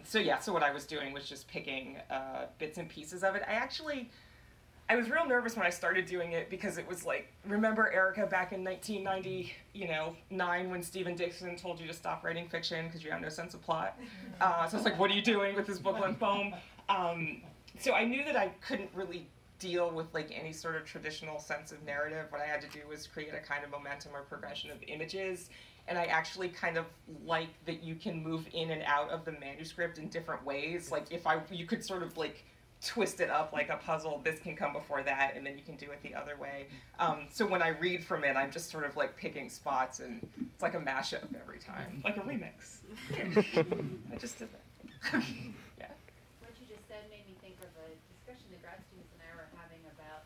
So yeah, so what I was doing was just picking bits and pieces of it. I was real nervous when I started doing it because it was like, remember Erica back in 1990, you know, 9 when Stephen Dixon told you to stop writing fiction because you have no sense of plot. So it's like, what are you doing with this book-length poem? So I knew that I couldn't really deal with like any sort of traditional sense of narrative. What I had to do was create a kind of momentum or progression of images. And I actually kind of like that you can move in and out of the manuscript in different ways. Like you could sort of like twist it up like a puzzle. This can come before that, and then you can do it the other way. So when I read from it, I'm just sort of like picking spots, and it's like a mashup every time, like a remix. I just did that. Yeah. What you just said made me think of a discussion the grad students and I were having about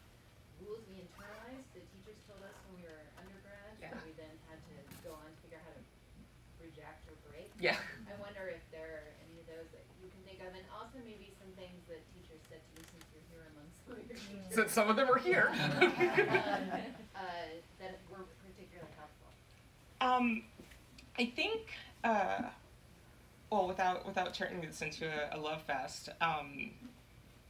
rules we internalized that teachers told us when we were undergrads, Yeah. that we then had to go on to figure out how to reject or break. Yeah. I wonder if there are any of those that you can think of, and also maybe some things that teachers said to you since you're here among some of your teachers. Since some of them are here. That were particularly helpful. I think, well, without turning this into a love fest,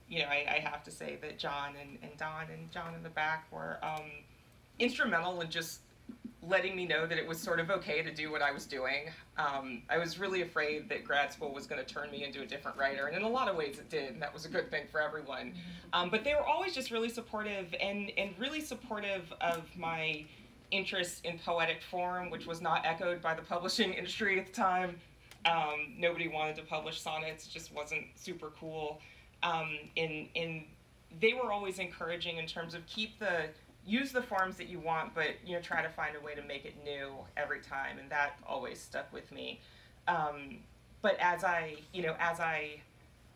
you know, I have to say that John and Don and John in the back were instrumental in just letting me know that it was sort of okay to do what I was doing. I was really afraid that grad school was going to turn me into a different writer, and in a lot of ways it did, and that was a good thing for everyone. But they were always just really supportive, and really supportive of my interest in poetic form, which was not echoed by the publishing industry at the time. Nobody wanted to publish sonnets, it just wasn't super cool. And they were always encouraging in terms of use the forms that you want, but you know, try to find a way to make it new every time, and that always stuck with me. But as I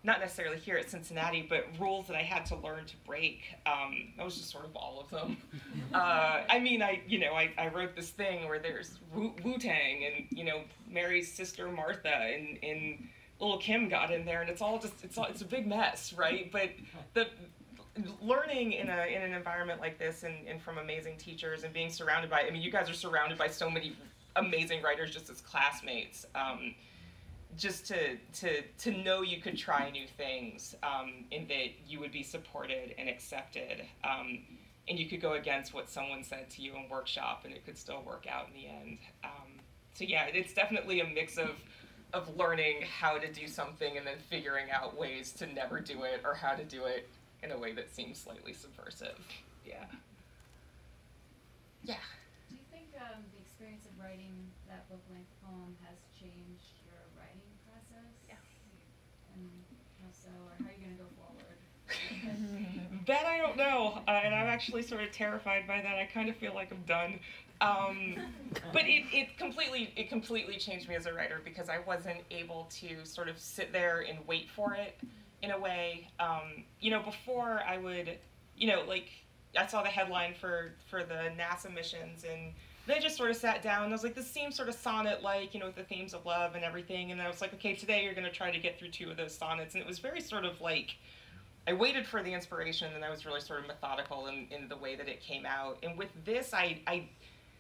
not necessarily here at Cincinnati, but rules that I had to learn to break, that was just sort of all of them. I mean, I wrote this thing where there's Wu-Tang, and you know, Mary's sister Martha, and little Kim got in there, and it's a big mess, right? But the learning in an environment like this, and from amazing teachers, and being surrounded by, I mean, you guys are surrounded by so many amazing writers just as classmates. Just to know you could try new things, and that you would be supported and accepted, and you could go against what someone said to you in workshop, and it could still work out in the end. So yeah, it's definitely a mix of learning how to do something and then figuring out ways to never do it, or how to do it in a way that seems slightly subversive. Yeah. Yeah. Do you think the experience of writing that book-length poem has changed your writing process? Yeah. And how so, or how are you going to go forward? That I don't know, and I'm actually sort of terrified by that. I kind of feel like I'm done. But it completely changed me as a writer, because I wasn't able to sort of sit there and wait for it in a way. You know, before I would, you know, like I saw the headline for the NASA missions, and then I just sort of sat down and I was like, this seems sort of sonnet-like, you know, with the themes of love and everything. And I was like, okay, today you're going to try to get through 2 of those sonnets. And it was very sort of like, I waited for the inspiration, and I was really sort of methodical in the way that it came out. And with this, I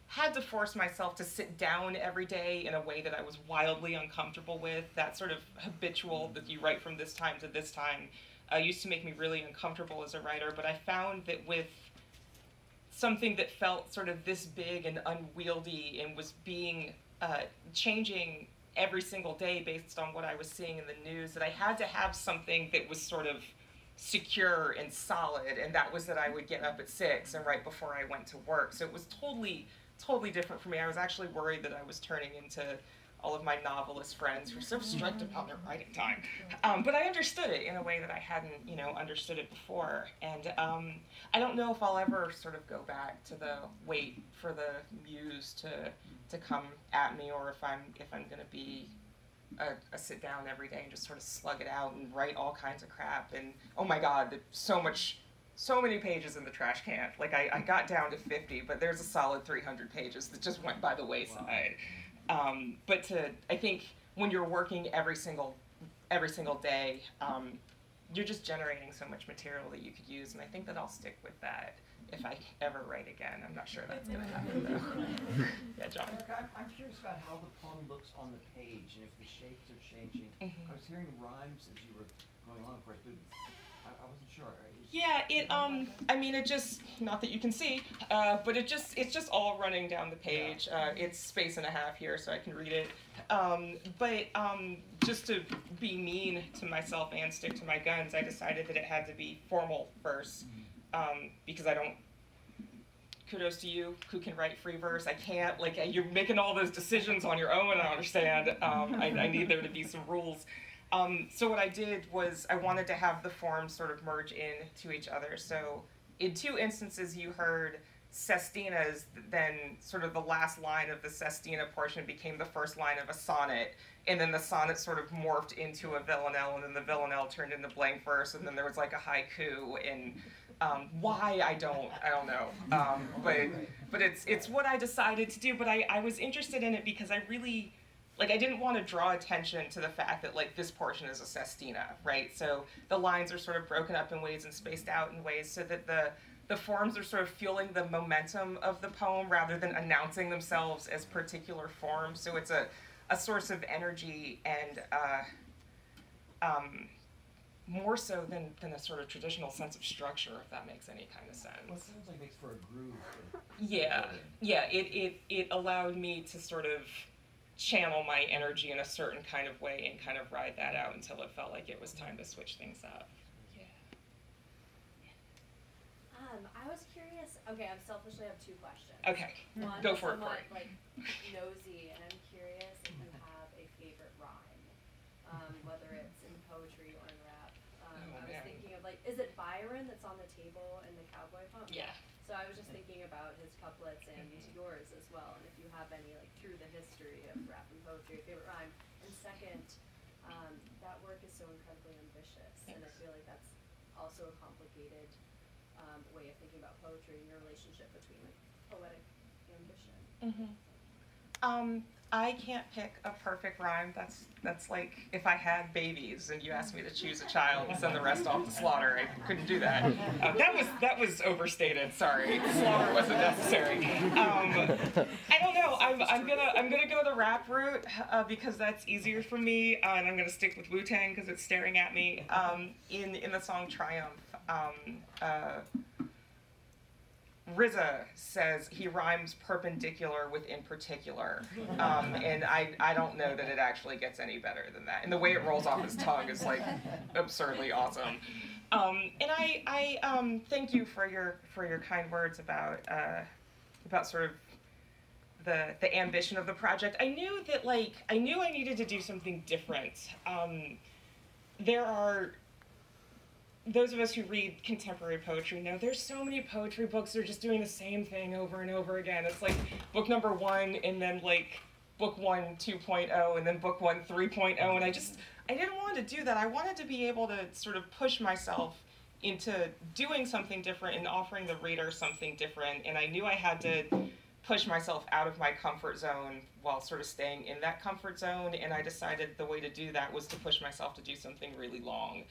had to force myself to sit down every day in a way that I was wildly uncomfortable with. That sort of habitual that you write from this time to this time used to make me really uncomfortable as a writer. But I found that with something that felt sort of this big and unwieldy, and was being changing every single day based on what I was seeing in the news, that I had to have something that was sort of secure and solid, and that was that I would get up at 6 and right before I went to work. So it was totally different for me. I was actually worried that I was turning into all of my novelist friends who are so strict about their writing time. But I understood it in a way that I hadn't, you know, understood it before. And I don't know if I'll ever sort of go back to the wait for the muse to come at me, or if I'm going to be a sit down every day and just sort of slug it out and write all kinds of crap. And oh my God, so many pages in the trash can. Like I got down to 50, but there's a solid 300 pages that just went by the wayside. Wow. But I think when you're working every single day, you're just generating so much material that you could use, and I think that I'll stick with that if I ever write again. I'm not sure that's gonna happen though. Yeah, John. Erica, I'm curious about how the poem looks on the page and if the shapes are changing. Mhm. I was hearing rhymes as you were going along, of course, but I wasn't sure. Yeah, I mean, it just, not that you can see, but it's just all running down the page. It's space and a half here, so I can read it. But just to be mean to myself and stick to my guns, I decided that it had to be formal verse, because I don't, kudos to you who can write free verse. I can't, like, you're making all those decisions on your own, I understand. I need there to be some rules. So what I did was I wanted to have the forms sort of merge into each other. So in 2 instances you heard sestinas, then sort of the last line of the sestina portion became the first line of a sonnet, and then the sonnet sort of morphed into a villanelle, and then the villanelle turned into blank verse, and then there was like a haiku, and why, I don't know. But it's what I decided to do, but I was interested in it because I really, like, I didn't want to draw attention to the fact that, like, this portion is a sestina, right? So the lines are sort of broken up in ways and spaced out in ways so that the forms are sort of fueling the momentum of the poem rather than announcing themselves as particular forms. So it's a source of energy and more so than a sort of traditional sense of structure, if that makes any kind of sense. Well, it sounds like it makes for a groove. Yeah, it allowed me to sort of channel my energy in a certain kind of way and kind of ride that out until it felt like it was time to switch things up. Yeah. I was curious. Okay, I selfishly have 2 questions. Okay, One, go for it, somewhat, Corey. like, nosy, and I'm curious if you have a favorite rhyme, whether it's in poetry or in rap. I was thinking of, like, is it Byron that's on the table in the Cowboy Pump? Yeah. So I was just thinking about his couplets and yours as well, and if you have any, like, through the history of rap and poetry, favorite rhyme. And second, that work is so incredibly ambitious, and I feel like that's also a complicated way of thinking about poetry and your relationship between, like, poetic ambition. I can't pick a perfect rhyme. That's like if I had babies and you asked me to choose a child and send the rest off to slaughter. I couldn't do that. That was overstated. Sorry, slaughter wasn't necessary. I don't know. I'm gonna go the rap route because that's easier for me, and I'm gonna stick with Wu-Tang because it's staring at me. In the song Triumph. RZA says he rhymes perpendicular with in particular, and I don't know that it actually gets any better than that. And the way it rolls off his tongue is like absurdly awesome. And I thank you for your kind words about sort of the ambition of the project. I knew that I needed to do something different. There are those of us who read contemporary poetry know there's so many poetry books that are just doing the same thing over and over again. It's like book number 1 and then like book 1 2.0 and then book 1 3.0, and I didn't want to do that. I wanted to be able to sort of push myself into doing something different and offering the reader something different, and I knew I had to push myself out of my comfort zone while sort of staying in that comfort zone, and I decided the way to do that was to push myself to do something really long.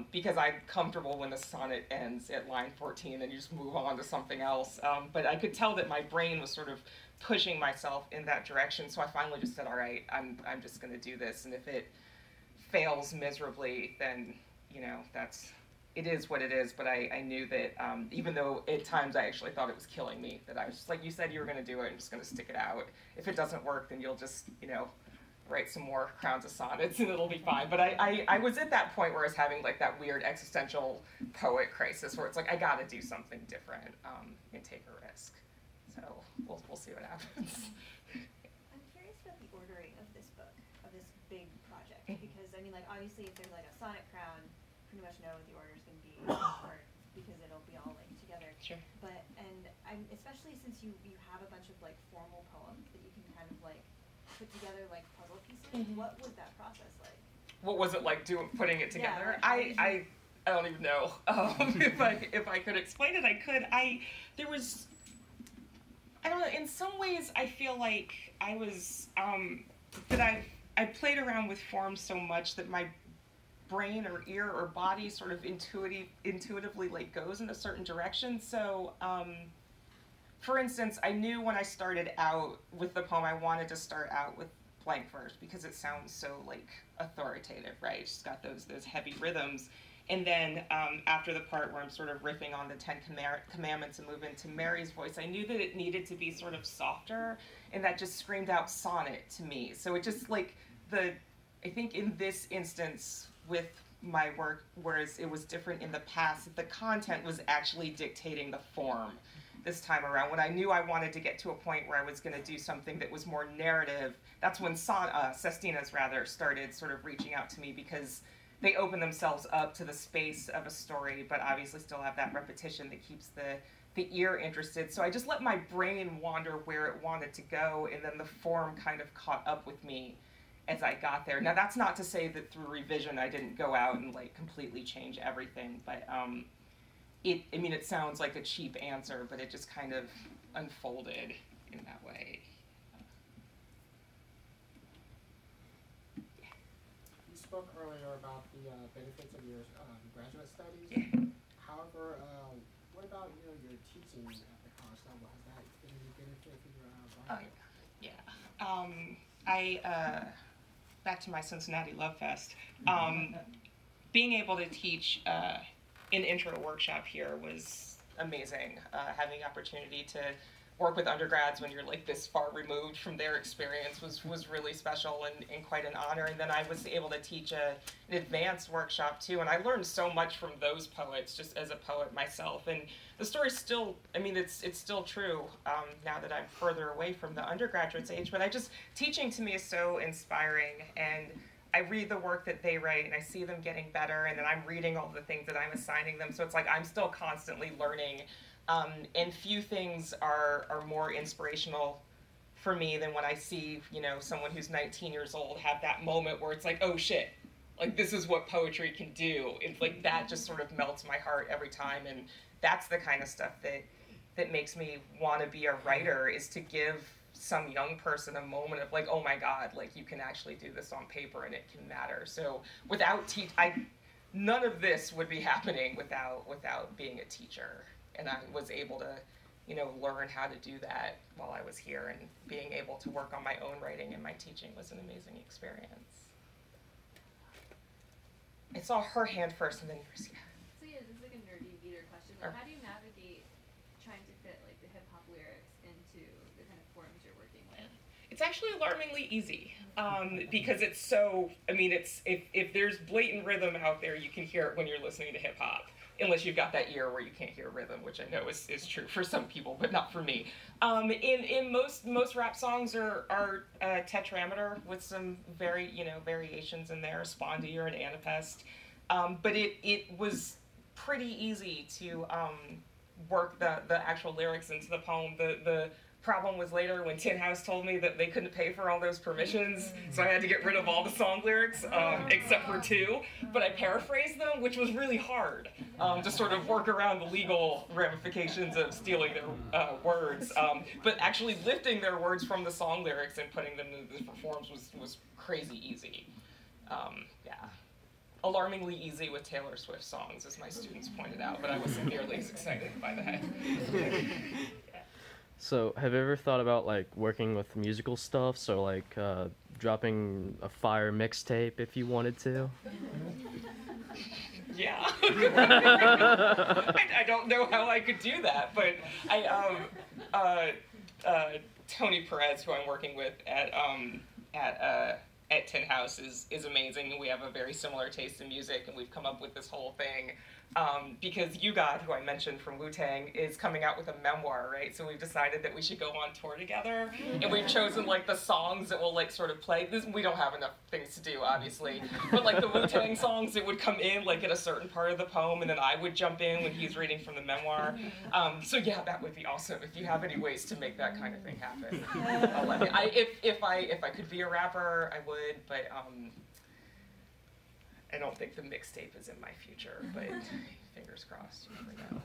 Because I'm comfortable when the sonnet ends at line 14 and you just move on to something else. But I could tell that my brain was sort of pushing myself in that direction, so I finally just said, all right, I'm just gonna do this, and if it fails miserably, then, you know, it is what it is. But I knew that even though at times I actually thought it was killing me, that I was just like, you said you were gonna do it, I'm just gonna stick it out. If it doesn't work, then you'll just, you know, write some more crowns of sonnets and it'll be fine. But I was at that point where I was having like that weird existential poet crisis where it's like, I gotta do something different and take a risk. So we'll see what happens. I'm curious about the ordering of this book, of this big project, because I mean, like, obviously if there's like a sonnet crown, pretty much know what the order is gonna be, or because it'll be all like together. Sure. But, and I'm, especially since you have a bunch of like formal poems that you can kind of like put together like puzzle pieces. What was that process like? What was it like putting it together? Yeah, I don't even know. If I could explain it, I could. There was, I don't know, in some ways I feel like I was, that I played around with forms so much that brain or ear or body sort of intuitively like goes in a certain direction. So for instance, I knew when I started out with the poem I wanted to start out with blank verse because it sounds so like authoritative, right? It's got those heavy rhythms. And then after the part where I'm sort of riffing on the Ten Commandments and move into Mary's voice, I knew that it needed to be sort of softer, and that just screamed out sonnet to me. So it just like I think in this instance with my work, whereas it was different in the past, the content was actually dictating the form this time around. When I knew I wanted to get to a point where I was going to do something that was more narrative, that's when Sestinas rather started sort of reaching out to me, because they open themselves up to the space of a story, but obviously still have that repetition that keeps the ear interested. So I just let my brain wander where it wanted to go, and then the form kind of caught up with me as I got there. Now that's not to say that through revision I didn't go out and like completely change everything, but it sounds like a cheap answer, but it just kind of unfolded in that way. You spoke earlier about the benefits of your graduate studies. Yeah. However, what about your teaching at the college level? Has that been any benefit for your writing? Back to my Cincinnati Love Fest. Being able to teach an intro workshop here was amazing. Having the opportunity to work with undergrads when you're like this far removed from their experience was really special and quite an honor. And then I was able to teach an advanced workshop too, and I learned so much from those poets just as a poet myself. And the story's still, it's still true now that I'm further away from the undergraduate's age, but teaching to me is so inspiring, and I read the work that they write and I see them getting better, and then I'm reading all the things that I'm assigning them, so it's like I'm still constantly learning. And few things are more inspirational for me than when I see, someone who's 19 years old have that moment where it's like, oh shit, like this is what poetry can do. It's like that just sort of melts my heart every time, and that's the kind of stuff that makes me want to be a writer, is to give some young person a moment of like, oh my God, like you can actually do this on paper and it can matter. So without none of this would be happening without being a teacher. And I was able to, learn how to do that while I was here, and being able to work on my own writing and my teaching was an amazing experience. I saw her hand first and then yours. Yeah. So yeah, this is like a nerdy beater question. Like, how do you navigate trying to fit like the hip hop lyrics into the kind of forms you're working with? It's actually alarmingly easy, because it's so, if there's blatant rhythm out there, you can hear it when you're listening to hip hop. Unless you've got that ear where you can't hear rhythm, which I know is true for some people, but not for me. In most rap songs are tetrameter with some variations in there, spondy or an anapest. But it was pretty easy to work the actual lyrics into the poem. The problem was later when Tin House told me that they couldn't pay for all those permissions, so I had to get rid of all the song lyrics except for 2, but I paraphrased them, which was really hard to sort of work around the legal ramifications of stealing their words, but actually lifting their words from the song lyrics and putting them into the performs was crazy easy. Yeah. Alarmingly easy with Taylor Swift songs, as my students pointed out, but I wasn't nearly as excited by that. So, have you ever thought about like working with musical stuff? So, like dropping a fire mixtape if you wanted to. Yeah. I don't know how I could do that, but Tony Perez, who I'm working with at Tin House, is amazing, and we have a very similar taste in music, and we've come up with this whole thing. Because Yugad, who I mentioned from Wu-Tang, is coming out with a memoir, right? So we've decided that we should go on tour together, and we've chosen like the songs that will like sort of play. We don't have enough things to do, obviously, but like the Wu-Tang songs that would come in like at a certain part of the poem, and then I would jump in when he's reading from the memoir. So yeah, that would be awesome. If you have any ways to make that kind of thing happen, let me. If I could be a rapper, I would, but I don't think the mixtape is in my future, but fingers crossed, you never know.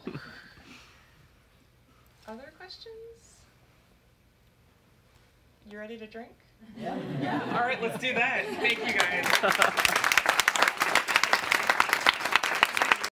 Other questions? You ready to drink? Yeah. All right, let's do that. Thank you, guys.